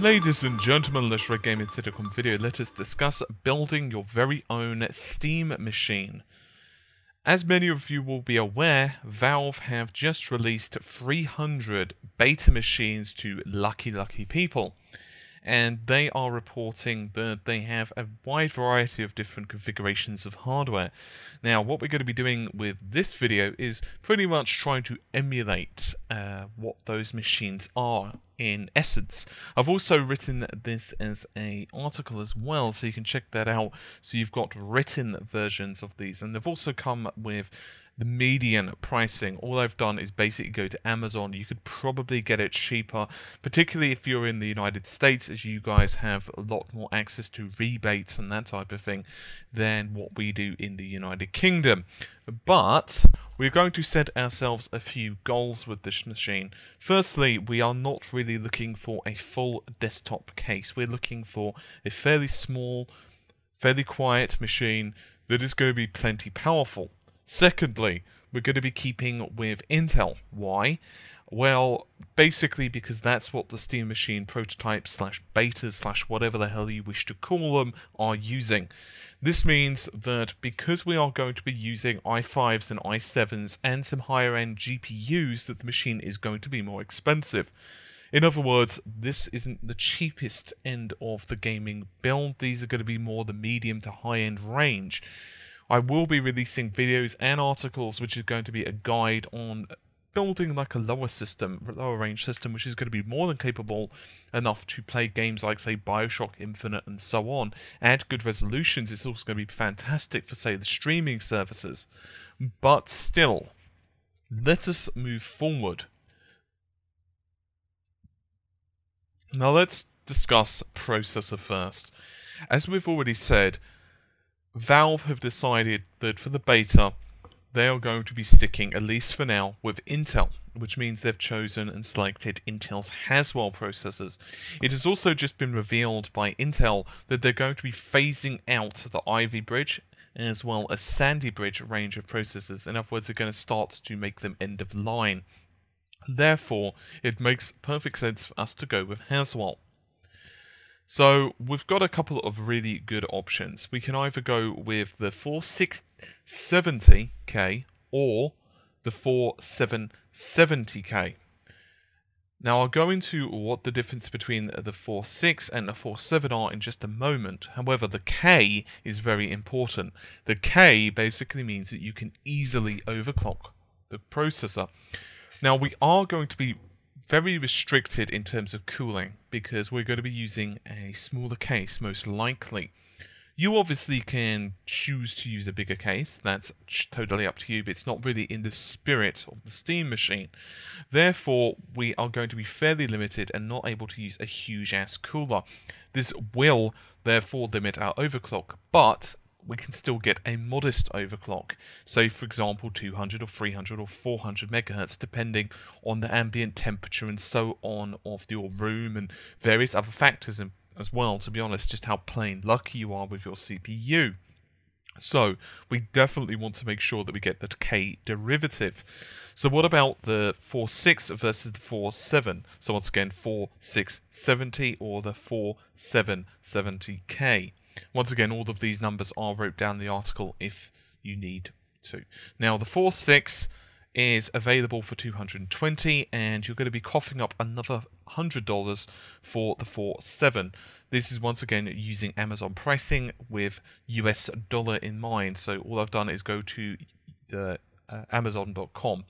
Ladies and gentlemen, let's Red Gaming Sitcom video. Let us discuss building your very own Steam machine. As many of you will be aware, Valve have just released 300 beta machines to lucky people. And they are reporting that they have a wide variety of different configurations of hardware. Now, what we're going to be doing with this video is pretty much trying to emulate what those machines are in essence. I've also written this as an article as well, so you can check that out. So you've got written versions of these, and they've also come with the median pricing. All I've done is basically go to Amazon. You could probably get it cheaper, particularly if you're in the United States, as you guys have a lot more access to rebates and that type of thing than what we do in the United Kingdom. But we're going to set ourselves a few goals with this machine. Firstly, we are not really looking for a full desktop case. We're looking for a fairly small, fairly quiet machine that is going to be plenty powerful. Secondly, we're going to be keeping with Intel. Why? Well, basically because that's what the Steam machine prototypes / betas / whatever the hell you wish to call them are using. This means that because we are going to be using i5s and i7s and some higher end GPUs, that the machine is going to be more expensive. In other words, this isn't the cheapest end of the gaming build. These are going to be more the medium to high end range. I will be releasing videos and articles which is going to be a guide on building like a lower range system, which is going to be more than capable enough to play games like, say, Bioshock Infinite and so on. At good resolutions, it's also going to be fantastic for, say, the streaming services. But still, let us move forward. Now let's discuss processor first. As we've already said, Valve have decided that for the beta, they are going to be sticking, at least for now, with Intel, which means they've chosen and selected Intel's Haswell processors. It has also just been revealed by Intel that they're going to be phasing out the Ivy Bridge as well as Sandy Bridge range of processors. In other words, they're going to start to make them end of line. Therefore, it makes perfect sense for us to go with Haswell. So we've got a couple of really good options. We can either go with the 4670K or the 4770K. Now I'll go into what the difference between the 4.6 and the 4.7 are in just a moment. However, the K is very important. The K basically means that you can easily overclock the processor. Now we are going to be very restricted in terms of cooling because we're going to be using a smaller case most likely. You obviously can choose to use a bigger case, that's totally up to you, but it's not really in the spirit of the Steam machine. Therefore, we are going to be fairly limited and not able to use a huge ass cooler. This will therefore limit our overclock, but we can still get a modest overclock, say for example 200 or 300 or 400 megahertz, depending on the ambient temperature and so on of your room and various other factors as well, to be honest, just how plain lucky you are with your CPU. So we definitely want to make sure that we get the K derivative. So what about the 4.6 versus the 4.7? So once again, 4.670 or the 4.770K. Once again, all of these numbers are wrote down in the article if you need to. Now, the 4.6 is available for $220, and you're going to be coughing up another $100 for the 4.7. This is once again using Amazon pricing with US dollar in mind. So all I've done is go to Amazon.com.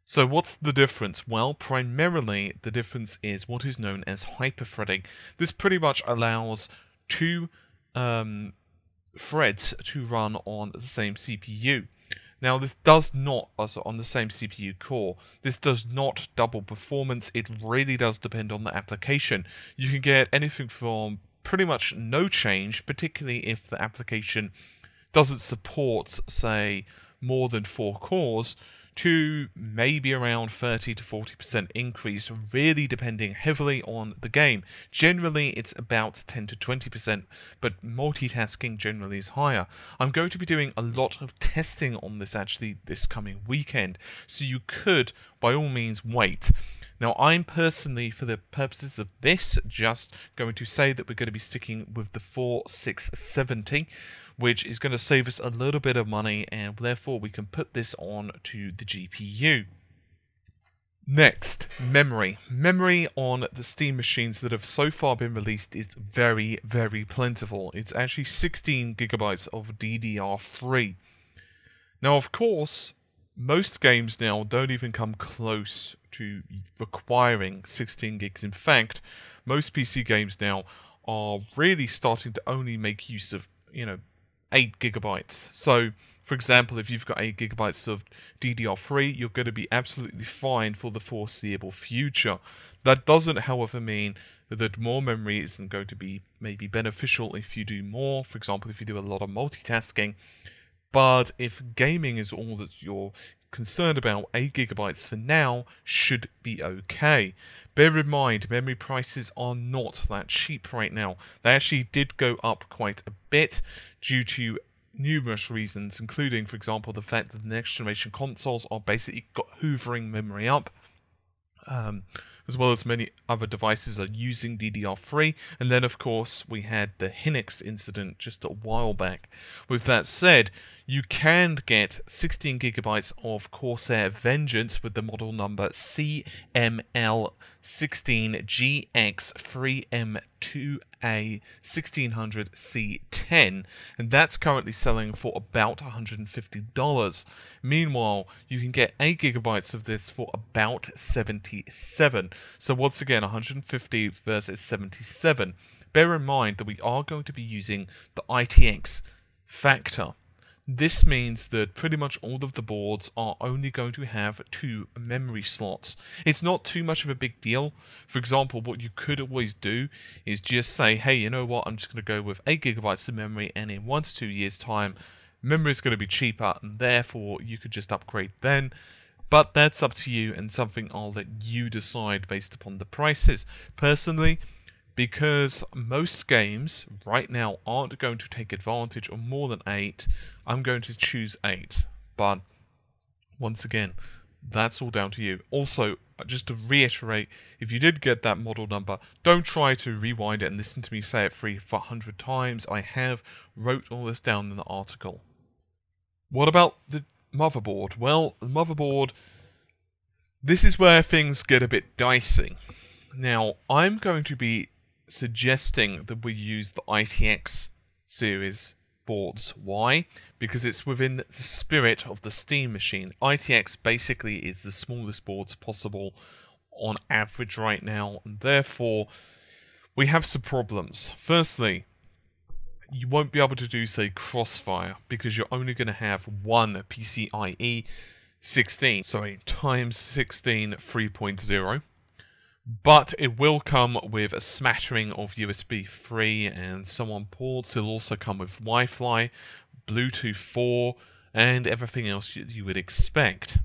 So what's the difference? Well, primarily the difference is what is known as hyperthreading. This pretty much allows two threads to run on the same CPU. Now this does not, also on the same CPU core, this does not double performance. It really does depend on the application. You can get anything from pretty much no change, particularly if the application doesn't support, say, more than 4 cores, to maybe around 30 to 40% increase, really depending heavily on the game. Generally, it's about 10 to 20%, but multitasking generally is higher. I'm going to be doing a lot of testing on this actually this coming weekend, so you could, by all means, wait. Now, I'm personally, for the purposes of this, just going to say that we're going to be sticking with the 4670, which is going to save us a little bit of money, and therefore we can put this on to the GPU. Next, memory. Memory on the Steam machines that have so far been released is very, very plentiful. It's actually 16 gigabytes of DDR3. Now, of course, most games now don't even come close to requiring 16 gigs. In fact, most PC games now are really starting to only make use of, 8 gigabytes. So, for example, if you've got 8 gigabytes of DDR3, you're going to be absolutely fine for the foreseeable future. That doesn't, however, mean that more memory isn't going to be maybe beneficial if you do more. For example, if you do a lot of multitasking. But if gaming is all that you're concerned about, 8 gigabytes for now should be okay. Bear in mind, memory prices are not that cheap right now. They actually did go up quite a bit due to numerous reasons, including, for example, the fact that the next generation consoles are basically hoovering memory up, as well as many other devices are using DDR3. And then, of course, we had the Hynix incident just a while back. With that said, you can get 16 gigabytes of Corsair Vengeance with the model number CML16GX3M2A1600C10, and that's currently selling for about $150. Meanwhile, you can get 8 gigabytes of this for about $77. So once again, 150 versus 77. Bear in mind that we are going to be using the ITX factor. This means that pretty much all of the boards are only going to have 2 memory slots. It's not too much of a big deal. For example, what you could always do is just say, hey, you know what, I'm just going to go with 8 gigabytes of memory, and in 1 to 2 years' time, memory is going to be cheaper, and therefore you could just upgrade then. But that's up to you, and something I'll let you decide based upon the prices. Personally, because most games right now aren't going to take advantage of more than 8, I'm going to choose 8. But once again, that's all down to you. Also, just to reiterate, if you did get that model number, don't try to rewind it and listen to me say it 300 times. I have wrote all this down in the article. What about the motherboard? Well, the motherboard, this is where things get a bit dicey. Now, I'm going to be suggesting that we use the ITX series boards. Why? Because it's within the spirit of the Steam machine. ITX basically is the smallest boards possible on average right now, and therefore we have some problems. Firstly, you won't be able to do, say, Crossfire, because you're only going to have one PCIe 16, sorry, times 16 3.0. But it will come with a smattering of USB 3 and so on ports. It'll also come with Wi-Fi, Bluetooth 4, and everything else you would expect.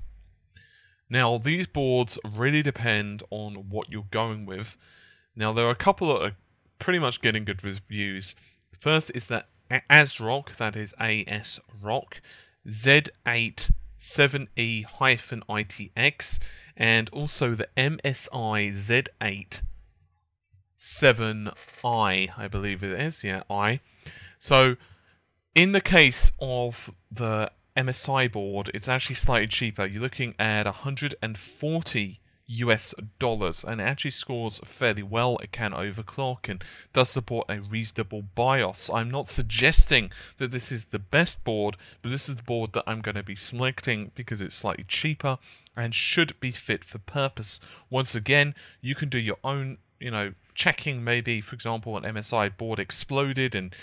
Now, these boards really depend on what you're going with. Now, there are a couple that are pretty much getting good reviews. First is the ASRock, that is ASRock, Z8 7E-ITX, and also the MSI Z8 7i, I believe it is, yeah, I. So, in the case of the MSI board, it's actually slightly cheaper. You're looking at $140 US, and it actually scores fairly well. It can overclock and does support a reasonable BIOS. I'm not suggesting that this is the best board, but this is the board that I'm going to be selecting because it's slightly cheaper and should be fit for purpose. Once again, you can do your own, checking. Maybe, for example, an MSI board exploded and,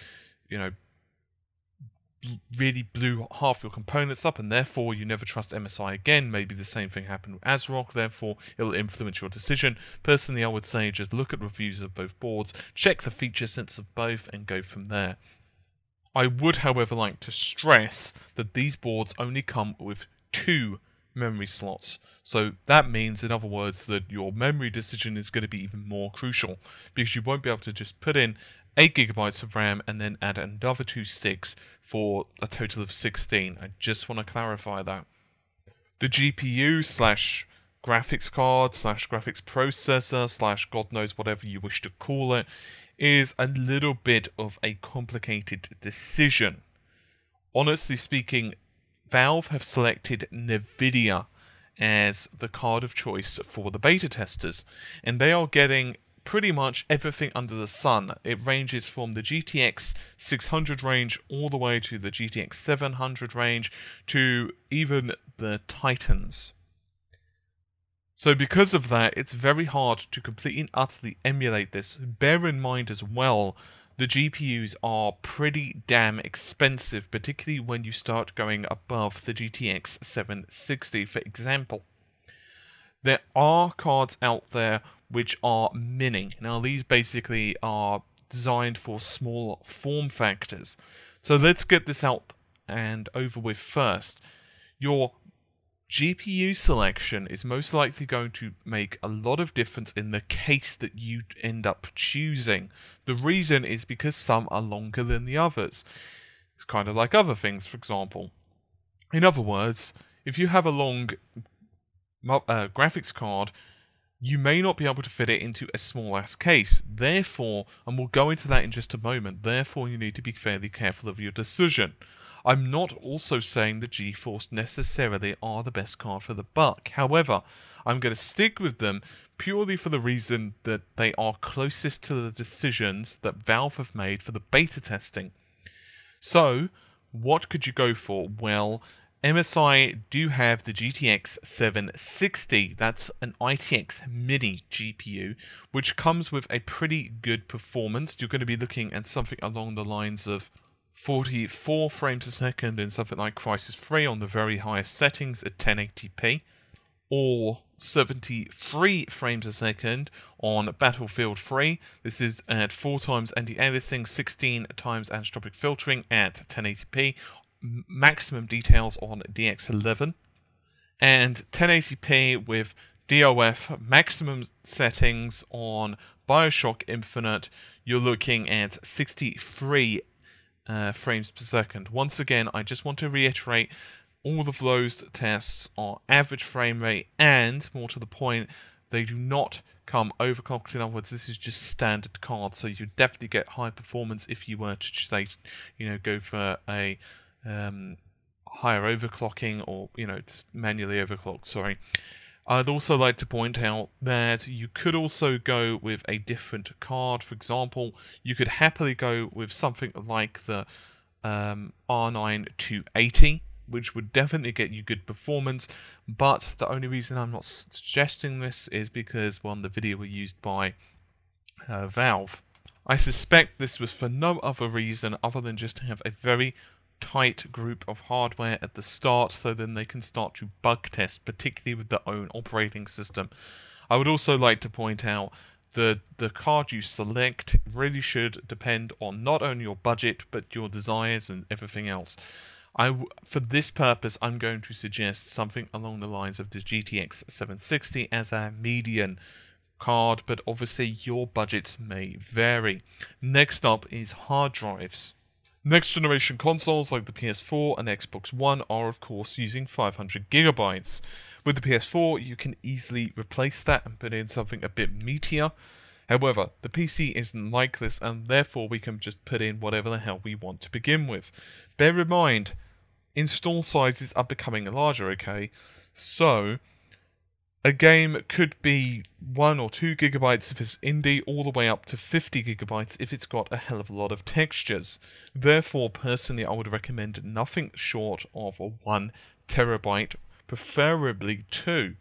really blew half your components up, and therefore you never trust MSI again. Maybe the same thing happened with ASRock, therefore it'll influence your decision. Personally, I would say just look at reviews of both boards, check the feature sets of both, and go from there. I would, however, like to stress that these boards only come with 2 memory slots. So that means, in other words, that your memory decision is going to be even more crucial, because you won't be able to just put in 8 gigabytes of RAM and then add another 2 sticks for a total of 16. I just want to clarify that. The GPU slash graphics card slash graphics processor slash God knows whatever you wish to call it is a little bit of a complicated decision. Honestly speaking, Valve have selected NVIDIA as the card of choice for the beta testers, and they are getting pretty much everything under the sun. It ranges from the GTX 600 range all the way to the GTX 700 range to even the Titans. So because of that, it's very hard to completely and utterly emulate this. Bear in mind as well, the GPUs are pretty damn expensive, particularly when you start going above the GTX 760, for example. There are cards out there which are mini. Now, these basically are designed for small form factors. So let's get this out and over with first. Your GPU selection is most likely going to make a lot of difference in the case that you end up choosing. The reason is because some are longer than the others. It's kind of like other things, for example. In other words, if you have a long graphics card, you may not be able to fit it into a small-ass case. Therefore, and we'll go into that in just a moment, therefore you need to be fairly careful of your decision. I'm not also saying that GeForce necessarily are the best card for the buck. However, I'm going to stick with them purely for the reason that they are closest to the decisions that Valve have made for the beta testing. So, what could you go for? Well, MSI do have the GTX 760, that's an ITX mini GPU, which comes with a pretty good performance. You're going to be looking at something along the lines of 44 frames a second in something like Crysis 3 on the very highest settings at 1080p, or 73 frames a second on Battlefield 3. This is at 4 times anti-aliasing, 16 times anisotropic filtering at 1080p, maximum details on DX11, and 1080p with DOF maximum settings on Bioshock Infinite. You're looking at 63 frames per second. Once again, I just want to reiterate, all of those tests are average frame rate, and more to the point, they do not come overclocked. In other words, this is just standard cards, so you definitely get high performance if you were to say, go for a higher overclocking, or it's manually overclocked. Sorry. I'd also like to point out that you could also go with a different card. For example, you could happily go with something like the R9 280, which would definitely get you good performance, but the only reason I'm not suggesting this is because, well, the video was used by Valve. I suspect this was for no other reason other than just to have a very tight group of hardware at the start, so then they can start to bug test, particularly with their own operating system. I would also like to point out that the card you select really should depend on not only your budget but your desires and everything else. For this purpose, I'm going to suggest something along the lines of the GTX 760 as a median card, but obviously your budgets may vary. Next up is hard drives. Next generation consoles like the PS4 and Xbox One are of course using 500 gigabytes. With the PS4 you can easily replace that and put in something a bit meatier. However, the PC isn't like this, and therefore we can just put in whatever the hell we want to begin with. Bear in mind, install sizes are becoming larger, okay? So, a game could be 1 or 2 gigabytes if it's indie, all the way up to 50 gigabytes if it's got a hell of a lot of textures. Therefore, personally, I would recommend nothing short of a 1 terabyte, preferably 2.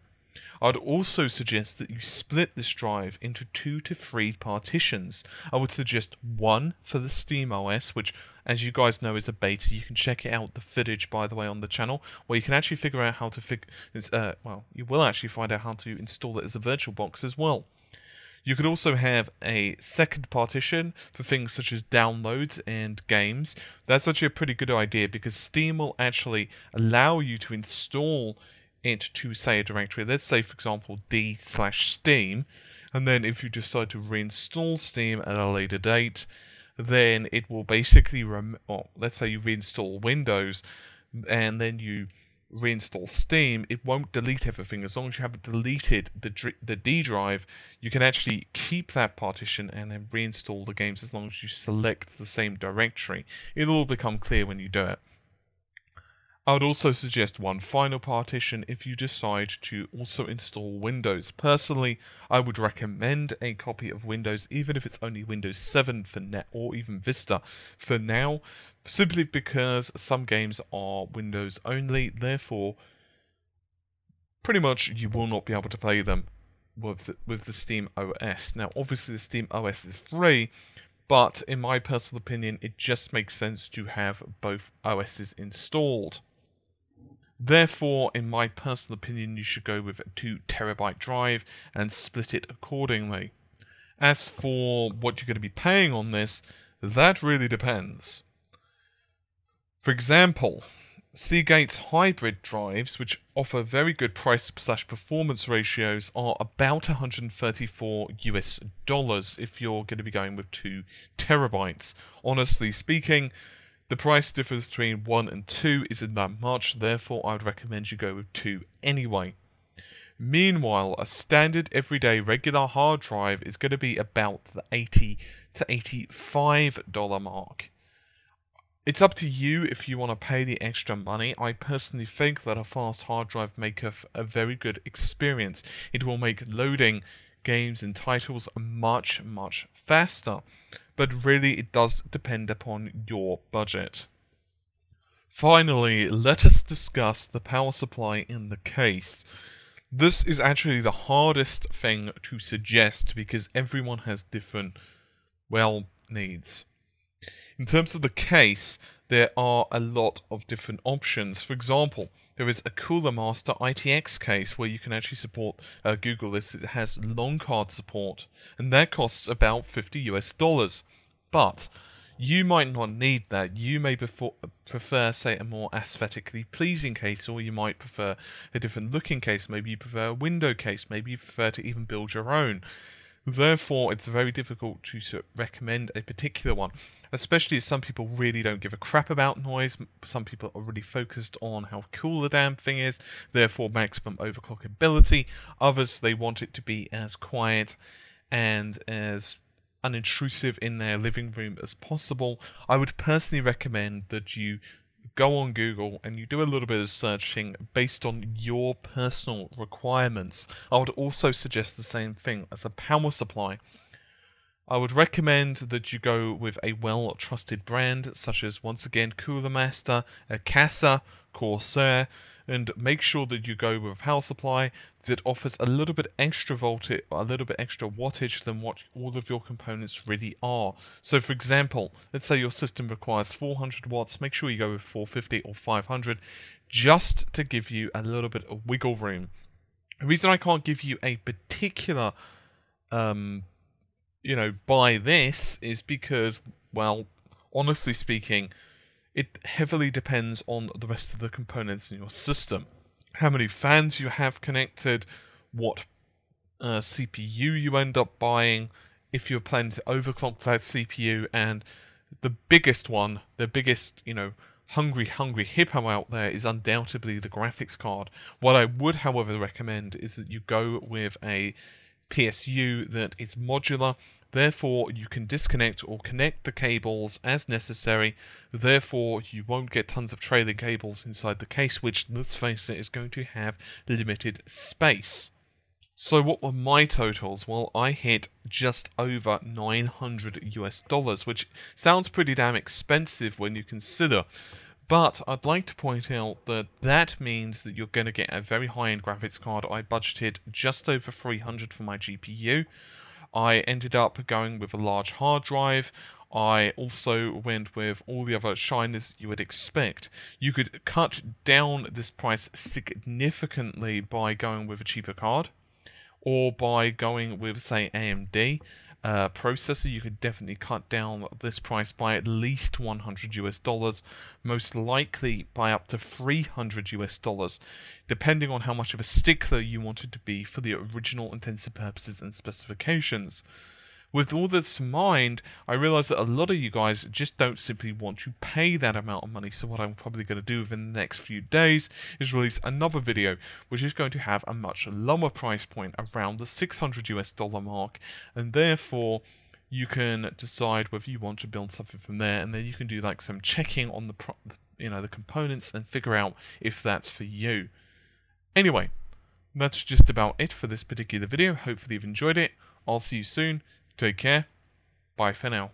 I'd also suggest that you split this drive into 2 to 3 partitions. I would suggest one for the SteamOS, which, as you guys know, is a beta. You can check it out, the footage, by the way, on the channel, where you can actually figure out how to you will actually find out how to install it as a VirtualBox as well. You could also have a second partition for things such as downloads and games. That's actually a pretty good idea, because Steam will actually allow you to install it to, say, a directory. Let's say, for example, d/Steam, and then if you decide to reinstall Steam at a later date, then it will basically let's say you reinstall Windows, and then you reinstall Steam, it won't delete everything. As long as you haven't deleted the D drive, you can actually keep that partition and then reinstall the games as long as you select the same directory. It'll all become clear when you do it. I would also suggest one final partition if you decide to also install Windows. Personally, I would recommend a copy of Windows, even if it's only Windows 7 for now, or even Vista for now, simply because some games are Windows only, therefore pretty much you will not be able to play them with the SteamOS. Now obviously the SteamOS is free, but in my personal opinion it just makes sense to have both OSs installed. Therefore, in my personal opinion, you should go with a 2 terabyte drive and split it accordingly. As for what you're going to be paying on this, that really depends. For example, Seagate's hybrid drives, which offer very good price/performance ratios, are about $134 if you're going to be going with 2 terabytes. Honestly speaking, the price difference between 1 and 2 isn't that much, therefore I would recommend you go with 2 anyway. Meanwhile, a standard everyday regular hard drive is going to be about the $80 to $85 mark. It's up to you if you want to pay the extra money. I personally think that a fast hard drive makes a very good experience. It will make loading games and titles much faster. But really it does depend upon your budget. Finally, let us discuss the power supply in the case. This is actually the hardest thing to suggest because everyone has different, needs. In terms of the case, there are a lot of different options. For example, there is a Cooler Master ITX case where you can actually support Google this. It has long card support, and that costs about $50 US. But you might not need that. You may prefer, say, a more aesthetically pleasing case, or you might prefer a different looking case. Maybe you prefer a window case. Maybe you prefer to even build your own. Therefore, it's very difficult to recommend a particular one, especially as some people really don't give a crap about noise. Some people are really focused on how cool the damn thing is, therefore maximum overclockability. Others, they want it to be as quiet and as unintrusive in their living room as possible. I would personally recommend that you go on Google and you do a little bit of searching based on your personal requirements. I would also suggest the same thing as a power supply. I would recommend that you go with a well-trusted brand such as, once again, Cooler Master, Casa, Corsair, and make sure that you go with a power supply that offers a little bit extra voltage, a little bit extra wattage than what all of your components really are. So for example, let's say your system requires 400 watts, make sure you go with 450 or 500 just to give you a little bit of wiggle room. The reason I can't give you a particular buy this is because, honestly speaking, it heavily depends on the rest of the components in your system. How many fans you have connected, what CPU you end up buying, if you're planning to overclock that CPU, and the biggest one, the biggest, hungry hippo out there is undoubtedly the graphics card. What I would, however, recommend is that you go with a PSU that is modular. Therefore, you can disconnect or connect the cables as necessary. Therefore, you won't get tons of trailing cables inside the case, which, let's face it, is going to have limited space. So what were my totals? Well, I hit just over $900 US, which sounds pretty damn expensive when you consider. But I'd like to point out that that means that you're going to get a very high-end graphics card. I budgeted just over $300 for my GPU. I ended up going with a large hard drive. I also went with all the other shiners you would expect. You could cut down this price significantly by going with a cheaper card, or by going with, say, AMD processor. You could definitely cut down this price by at least $100 US, most likely by up to $300 US, depending on how much of a stickler you wanted to be for the original intents and purposes and specifications. With all this in mind, I realize that a lot of you guys just don't simply want to pay that amount of money. So what I'm probably going to do within the next few days is release another video, which is going to have a much lower price point, around the $600 mark, and therefore you can decide whether you want to build something from there, and then you can do like some checking on the components and figure out if that's for you. Anyway, that's just about it for this particular video. Hopefully you've enjoyed it. I'll see you soon. Take care. Bye for now.